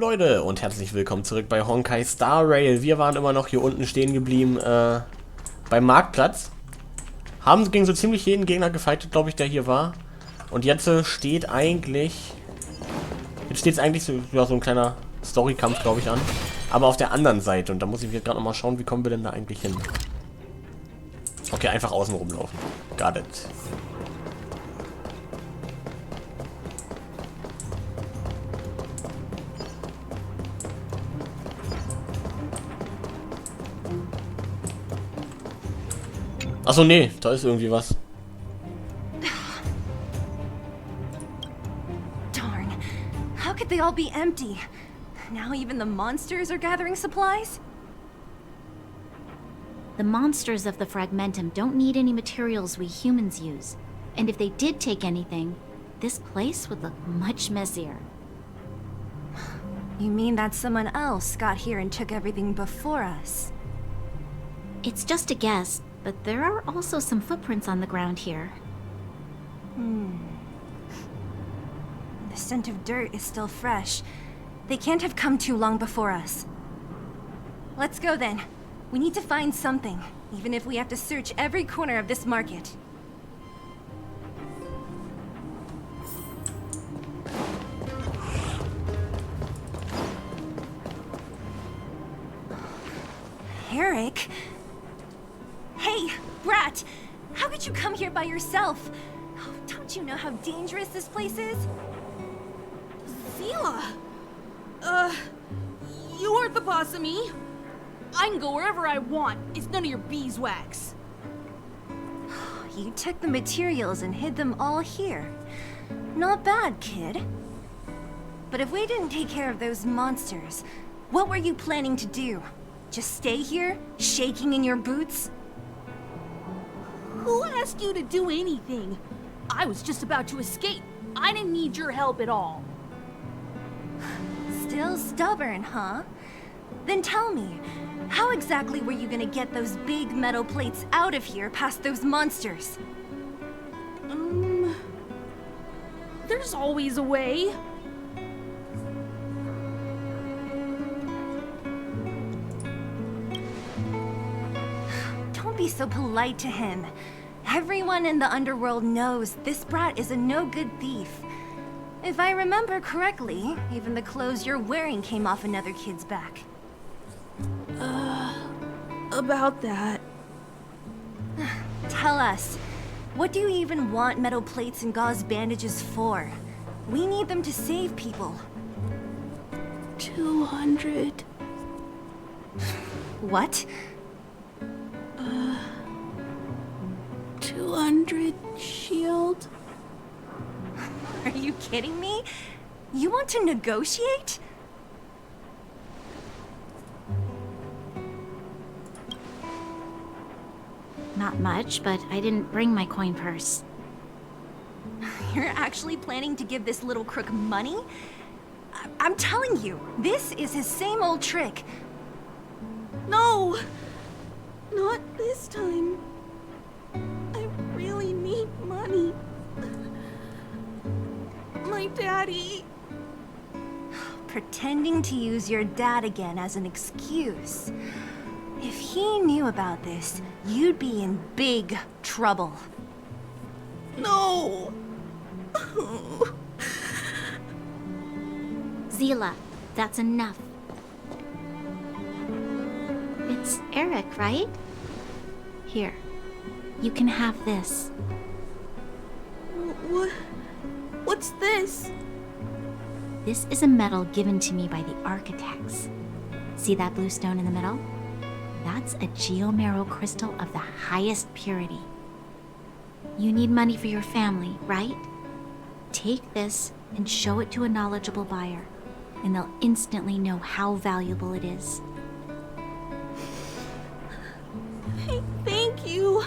Leute und herzlich willkommen zurück bei Honkai Star Rail. Wir waren immer noch hier unten stehen geblieben beim Marktplatz. Haben gegen so ziemlich jeden Gegner gefightet, glaube ich, der hier war. Und jetzt steht eigentlich... Jetzt steht es eigentlich so, ja, so ein kleiner Storykampf, glaube ich, an. Aber auf der anderen Seite. Und da muss ich jetzt gerade nochmal schauen, wie kommen wir denn da eigentlich hin. Okay, einfach außen rumlaufen. Got it. Achso, nee, da ist irgendwie was. Darn. How could they all be empty? Now even the monsters are gathering supplies? The monsters of the Fragmentum don't need any materials we humans use. And if they did take anything, this place would look much messier. You mean that someone else got here and took everything before us? It's just a guess, but there are also some footprints on the ground here. The scent of dirt is still fresh. They can't have come too long before us. Let's go then. We need to find something, even if we have to search every corner of this market. Eric? Hey, Brat! How could you come here by yourself? Oh, don't you know how dangerous this place is? Zila! You aren't the boss of me. I can go wherever I want. It's none of your beeswax. You took the materials and hid them all here. Not bad, kid. But if we didn't take care of those monsters, what were you planning to do? Just stay here, shaking in your boots? Who asked you to do anything? I was just about to escape. I didn't need your help at all. Still stubborn, huh? Then tell me, how exactly were you gonna get those big metal plates out of here past those monsters? There's always a way. Don't be so polite to him. Everyone in the underworld knows this brat is a no-good thief. If I remember correctly, even the clothes you're wearing came off another kid's back. About that. Tell us, what do you even want metal plates and gauze bandages for? We need them to save people. 200. What? 200 shield. Are you kidding me? You want to negotiate? Not much, but I didn't bring my coin purse. You're actually planning to give this little crook money? I'm telling you, this is his same old trick. No! Not this time. I really need money. My daddy. Pretending to use your dad again as an excuse. If he knew about this, you'd be in big trouble. No! Zila, that's enough. It's Eric, right? Here, you can have this. What's this? This is a medal given to me by the architects. See that blue stone in the middle? That's a geomarrow crystal of the highest purity. You need money for your family, right? Take this and show it to a knowledgeable buyer, and they'll instantly know how valuable it is. Thank you.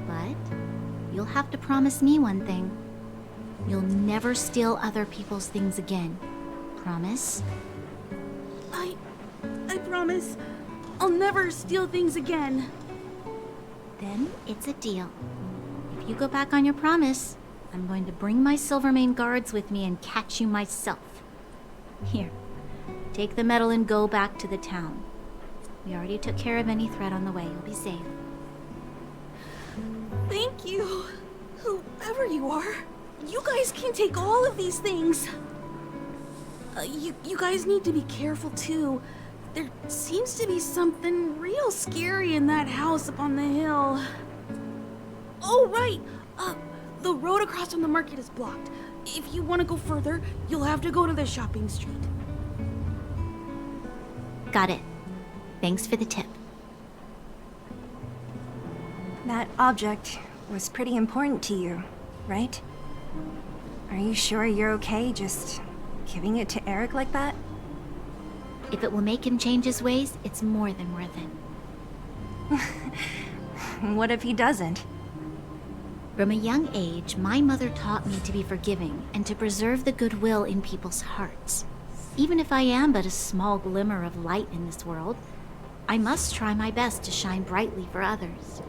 But you'll have to promise me one thing. You'll never steal other people's things again. Promise? I promise I'll never steal things again. Then it's a deal. If you go back on your promise, I'm going to bring my Silvermane guards with me and catch you myself. Here, take the medal and go back to the town. We already took care of any threat on the way. You'll be safe. Thank you, whoever you are. You guys can take all of these things. You guys need to be careful too. There seems to be something real scary in that house up on the hill. Oh, right. The road across from the market is blocked. If you want to go further, you'll have to go to the shopping street. Got it. Thanks for the tip. That object was pretty important to you, right? Are you sure you're okay just giving it to Eric like that? If it will make him change his ways, it's more than worth it. What if he doesn't? From a young age, my mother taught me to be forgiving and to preserve the goodwill in people's hearts. Even if I am but a small glimmer of light in this world, I must try my best to shine brightly for others.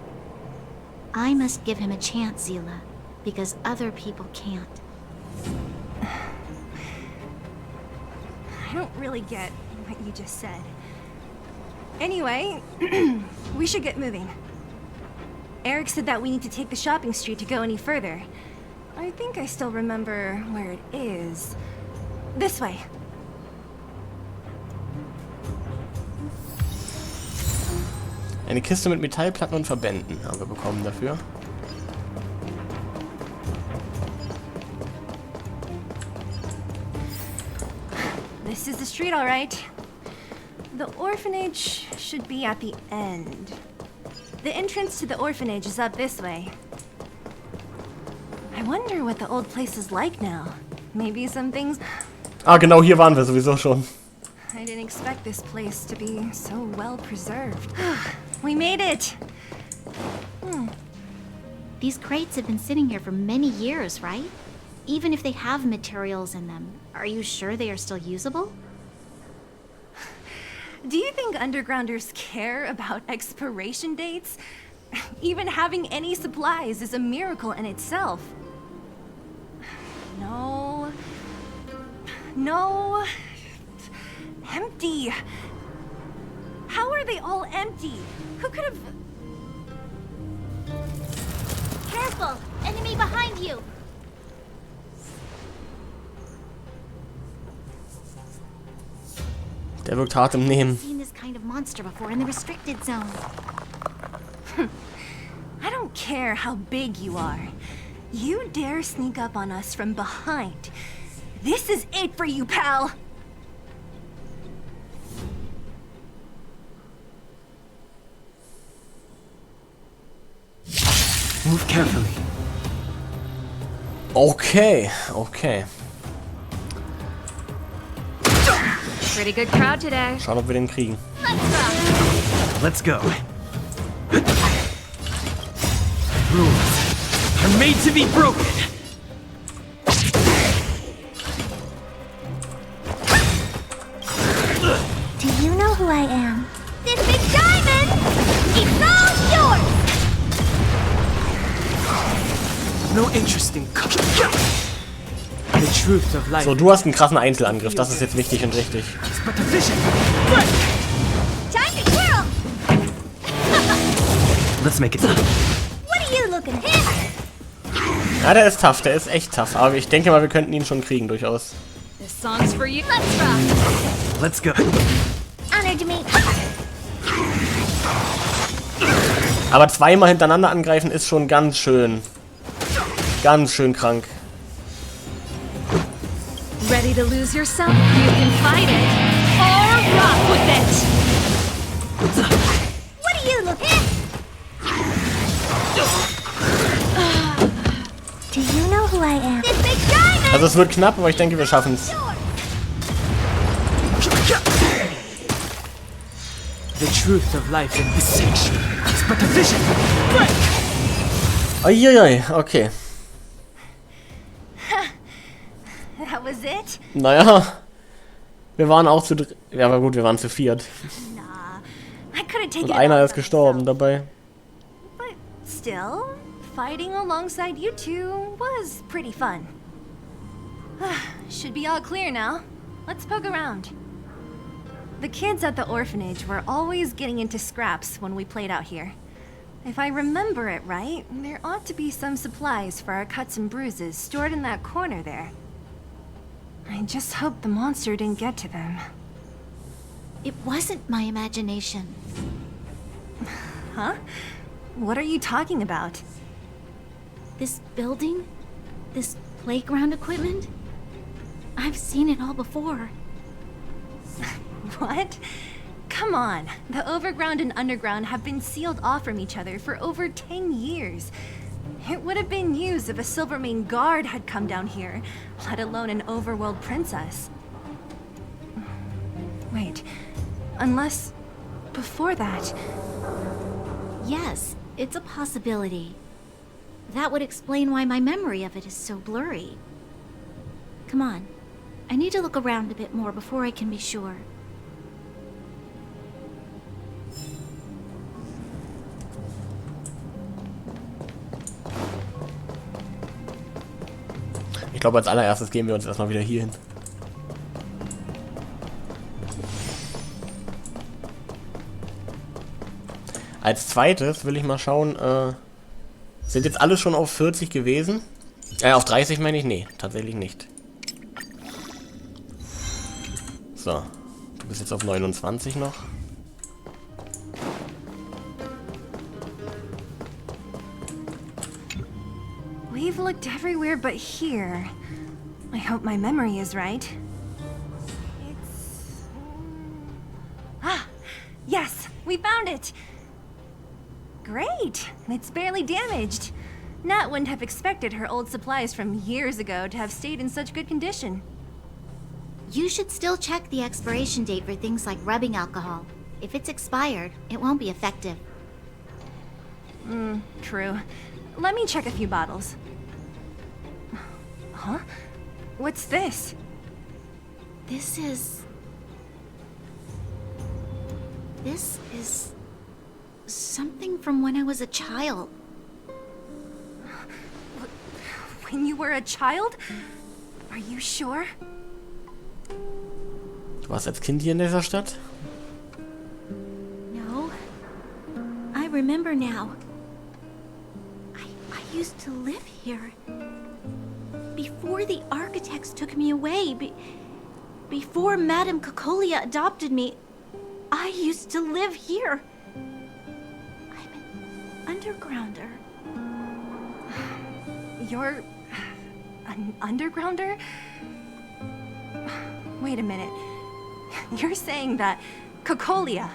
I must give him a chance, Zila, because other people can't. I don't really get what you just said. Anyway, we should get moving. Eric said that we need to take the shopping street to go any further. I think I still remember where it is. This way. Eine Kiste mit Metallplatten und Verbänden haben wir bekommen dafür. This is the street, all right. The orphanage should be at the end. The entrance to the orphanage is up this way. I wonder what the old place is like now. Maybe some things... Ah, genau, hier waren wir sowieso schon. I didn't expect this place to be so well preserved. We made it! These crates have been sitting here for many years, right? Even if they have materials in them, are you sure they are still usable? Do you think undergrounders care about expiration dates? Even having any supplies is a miracle in itself. No. No. Empty. How are they all empty? Who could have... Careful! Enemy behind you! Der wirkt hart im Nehmen. I've seen this kind of monster before in the restricted zone. I don't care how big you are. You dare sneak up on us from behind. This is it for you, pal! Move carefully. Okay, okay. Pretty good crowd today. Schauen, ob wir den kriegen. Let's go. Rules are made to be broken. Do you know who I am? This big diamond! It's all yours! No interest in the truth of life. So, du hast einen krassen Einzelangriff. Das ist jetzt wichtig und richtig. But the vision. Right. Time to twirl! Let's make it. What are you looking at? Ja, der ist tough. Der ist echt tough. Aber ich denke mal, wir könnten ihn schon kriegen, durchaus. This song's for you. Let's rock. Let's go. Honor to me. Aber zweimal hintereinander angreifen ist schon ganz schön krank. Ready to lose yourself? You can fight it or rock with it. What are you looking at? Do you know who I am? This big diamond! Also es wird knapp, aber ich denke, wir schaffen es. The truth of life in this section is but a vision. Right. Uiuiui, okay. That was it? Naja. Wir waren auch zu dritt. Ja, aber gut, wir waren zu viert. Nah. I couldn't take Und it einer all ist by gestorben myself. dabei. But still, fighting alongside you two was pretty fun. Should be all clear now. Let's poke around. The kids at the orphanage were always getting into scraps when we played out here. If I remember it right, there ought to be some supplies for our cuts and bruises stored in that corner there. I just hope the monster didn't get to them. It wasn't my imagination. Huh? What are you talking about? This building? This playground equipment? I've seen it all before. What? Come on. The overground and underground have been sealed off from each other for over 10 years. It would have been news if a Silvermane guard had come down here, let alone an overworld princess. Wait, unless before that... Yes, it's a possibility. That would explain why my memory of it is so blurry. Come on. I need to look around a bit more before I can be sure. Ich glaube, als allererstes gehen wir uns erstmal wieder hier hin. Als zweites will ich mal schauen, sind jetzt alle schon auf 40 gewesen? Auf 30 meine ich? Nee, tatsächlich nicht. So, du bist jetzt auf 29 noch. We've looked everywhere but here. I hope my memory is right. It's... Ah! Yes! We found it! Great! It's barely damaged. Nat wouldn't have expected her old supplies from years ago to have stayed in such good condition. You should still check the expiration date for things like rubbing alcohol. If it's expired, it won't be effective. True. Let me check a few bottles. Huh? What's this? This is something from when I was a child. When you were a child? Are you sure? Du warst als Kind hier in dieser Stadt? No. I remember now. I used to live here. Before the architects took me away, before Madame Cocolia adopted me, I used to live here. I'm an undergrounder. You're... an undergrounder? Wait a minute. You're saying that Cocolia,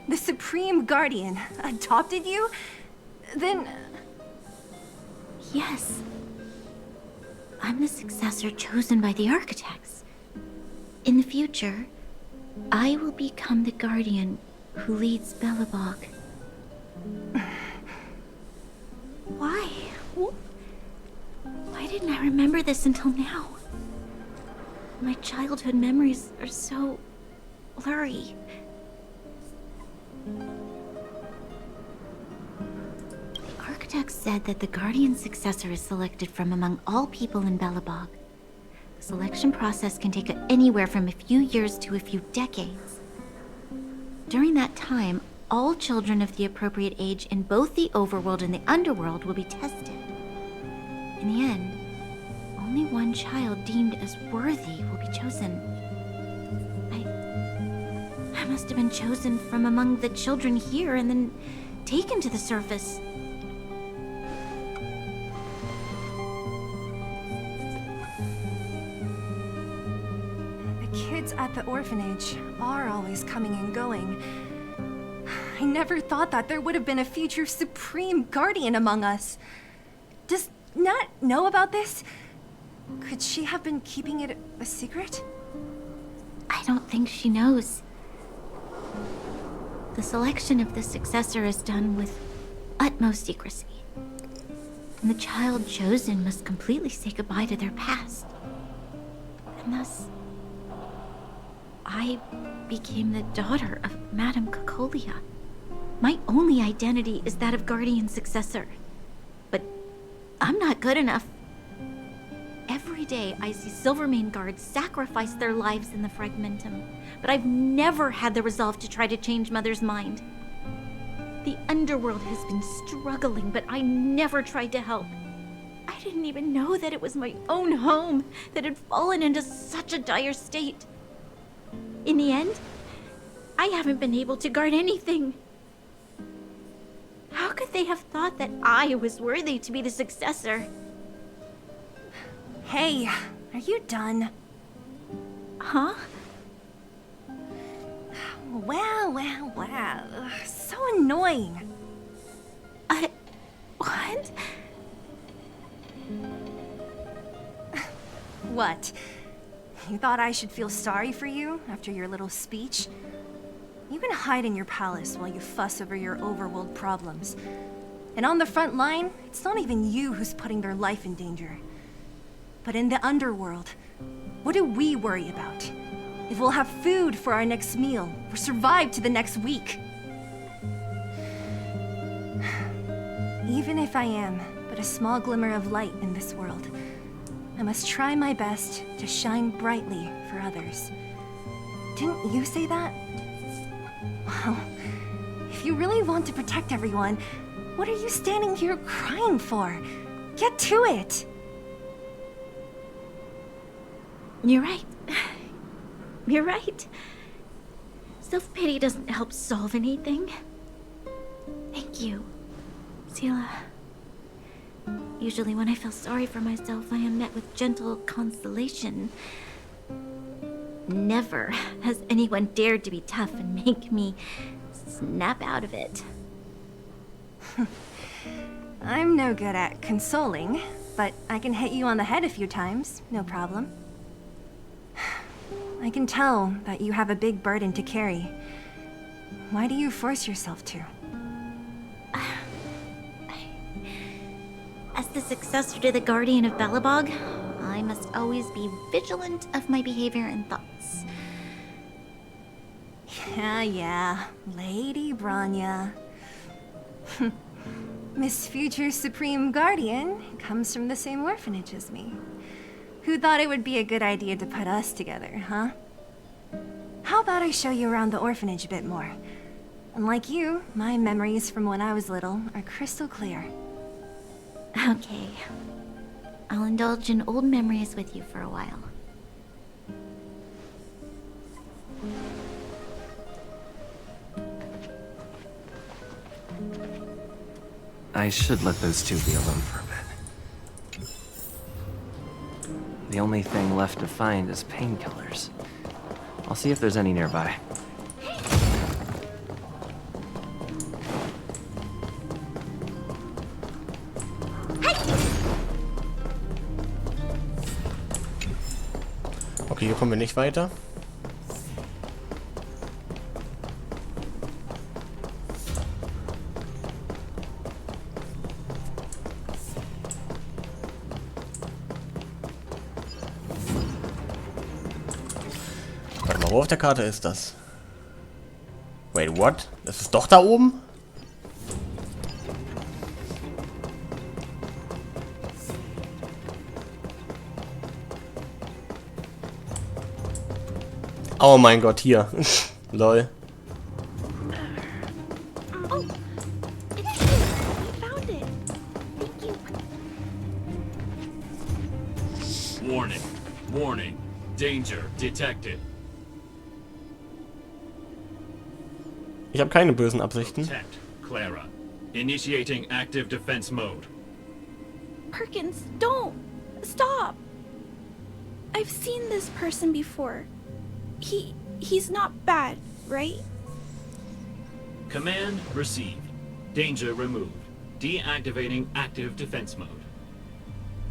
the Supreme Guardian, adopted you? Then... Yes. I'm the successor chosen by the architects. In the future, I will become the guardian who leads Belobog. Why? Why didn't I remember this until now? My childhood memories are so blurry. The architects said that the guardian successor is selected from among all people in Belobog. The selection process can take anywhere from a few years to a few decades. During that time, all children of the appropriate age in both the overworld and the underworld will be tested. In the end, only one child deemed as worthy will be chosen. I must have been chosen from among the children here and then taken to the surface. The kids at the orphanage are always coming and going. I never thought that there would have been a future Supreme Guardian among us. Does Nat know about this? Could she have been keeping it a secret? I don't think she knows. The selection of the successor is done with utmost secrecy. And the child chosen must completely say goodbye to their past. And thus, I became the daughter of Madame Cocolia. My only identity is that of guardian successor. But I'm not good enough. Every day I see Silvermane guards sacrifice their lives in the Fragmentum, but I've never had the resolve to try to change Mother's mind. The underworld has been struggling, but I never tried to help. I didn't even know that it was my own home that had fallen into such a dire state. In the end, I haven't been able to guard anything. How could they have thought that I was worthy to be the successor? Hey, are you done? Huh? Wow. So annoying. What? What? You thought I should feel sorry for you after your little speech? You can hide in your palace while you fuss over your overworld problems. And on the front line, it's not even you who's putting their life in danger. But in the underworld, what do we worry about? If we'll have food for our next meal, or survive to the next week. Even if I am but a small glimmer of light in this world, I must try my best to shine brightly for others. Didn't you say that? Well, if you really want to protect everyone, what are you standing here crying for? Get to it! You're right. You're right. Self-pity doesn't help solve anything. Thank you, Sela. Usually when I feel sorry for myself, I am met with gentle consolation. Never has anyone dared to be tough and make me snap out of it. I'm no good at consoling, but I can hit you on the head a few times, no problem. I can tell that you have a big burden to carry. Why do you force yourself to? As the successor to the Guardian of Belobog, I must always be vigilant of my behavior and thoughts. Yeah, Lady Branya. Miss Future Supreme Guardian comes from the same orphanage as me. Who thought it would be a good idea to put us together, huh? How about I show you around the orphanage a bit more? Unlike you, my memories from when I was little are crystal clear. Okay. I'll indulge in old memories with you for a while. I should let those two be alone for a bit. The only thing left to find is painkillers. I'll see if there's any nearby. Okay, hier kommen wir nicht weiter. Warte mal, wo auf der Karte ist das? Wait, what? Das ist doch da oben? Oh mein Gott, hier. Lol. Oh, it's here. We found it. Thank you. Warning. Warning. Danger detected. Ich habe keine bösen Absichten. Protect Clara. Initiating active defense mode. Perkins, don't! Stop! I've seen this person before. He's not bad, right? Command received. Danger removed. Deactivating active defense mode.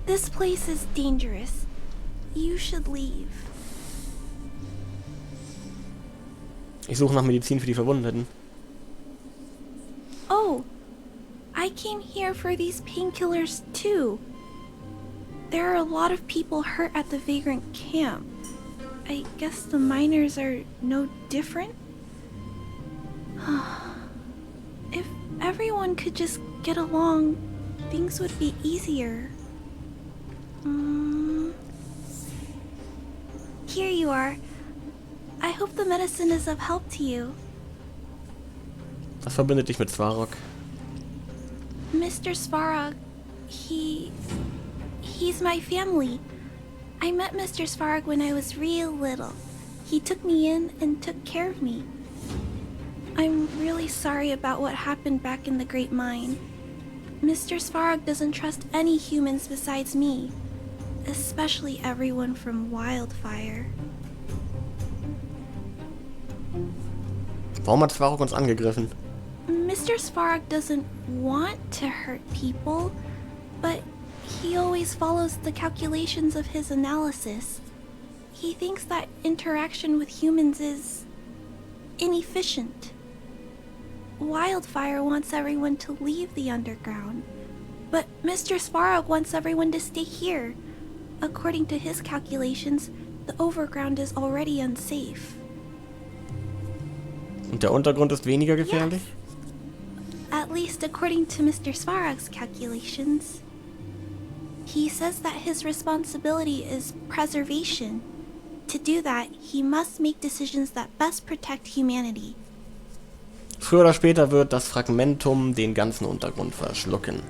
This place is dangerous. You should leave. Ich suche nach Medizin für die Verwundeten. Oh, I came here for these painkillers too. There are a lot of people hurt at the Vagrant camp. I guess the miners are no different? If everyone could just get along, things would be easier. Here you are. I hope the medicine is of help to you. Was verbindet dich mit Svarog? Mr. Svarog, he's my family. I met Mr. Svarog when I was real little. He took me in and took care of me. I'm really sorry about what happened back in the Great Mine. Mr. Svarog doesn't trust any humans besides me, especially everyone from Wildfire. Warum hat Svarog uns angegriffen? Mr. Svarog doesn't want to hurt people, but he always follows the calculations of his analysis. He thinks that interaction with humans is inefficient. Wildfire wants everyone to leave the underground, but Mr. Svarog wants everyone to stay here. According to his calculations, the overground is already unsafe. Und der Untergrund ist weniger gefährlich? Yes. At least according to Mr. Svarog's calculations. He says that his responsibility is preservation. To do that, he must make decisions that best protect humanity. Früher oder später wird das Fragmentum den ganzen Untergrund verschlucken.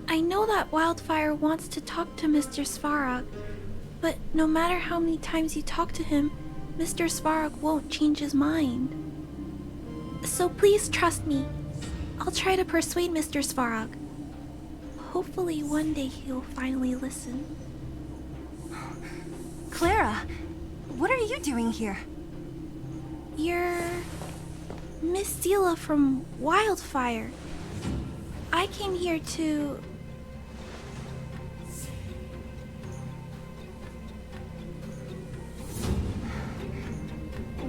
I know that Wildfire wants to talk to Mr. Svarog, but no matter how many times you talk to him, Mr. Svarog won't change his mind. So please trust me. I'll try to persuade Mr. Svarog. Hopefully one day he'll finally listen. Clara, what are you doing here? You're Miss Sela from Wildfire. I came here to...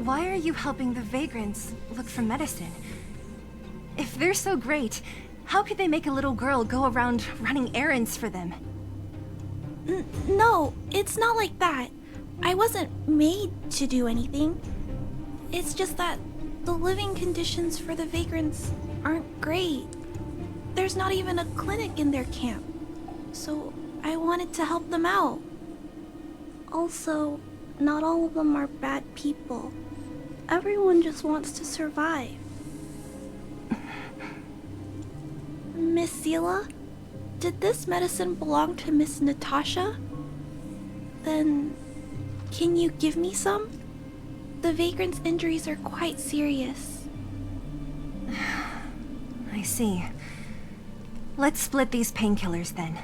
Why are you helping the vagrants look for medicine? If they're so great, how could they make a little girl go around running errands for them? No, it's not like that. I wasn't made to do anything. It's just that the living conditions for the vagrants aren't great. There's not even a clinic in their camp. So I wanted to help them out. Also, not all of them are bad people. Everyone just wants to survive. Miss Sela, did this medicine belong to Miss Natasha? Then, can you give me some? The vagrant's injuries are quite serious. I see. Let's split these painkillers then.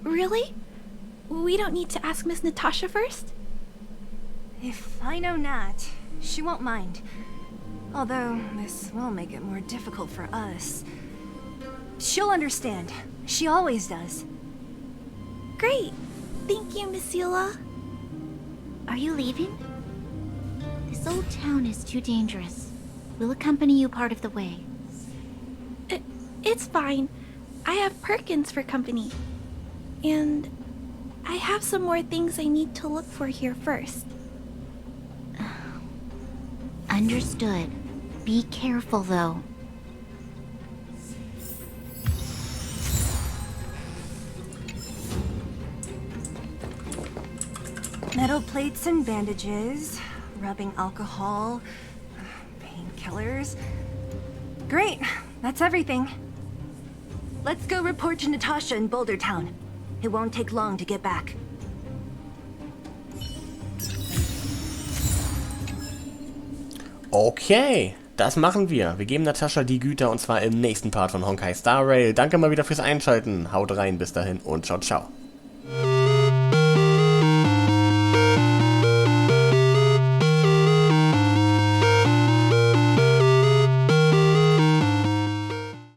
Really? We don't need to ask Miss Natasha first? If I know Nat, she won't mind. Although, this will make it more difficult for us. She'll understand. She always does. Great! Thank you, Miss Sela. Are you leaving? This old town is too dangerous. We'll accompany you part of the way. It's fine. I have Perkins for company. And I have some more things I need to look for here first. Understood. Be careful, though. Metal plates and bandages, rubbing alcohol, painkillers. Great, that's everything. Let's go report to Natasha in Boulder Town. It won't take long to get back. Okay, das machen wir. Wir geben Natascha die Güter und zwar im nächsten Part von Honkai Star Rail. Danke mal wieder fürs Einschalten. Haut rein, bis dahin und ciao, ciao.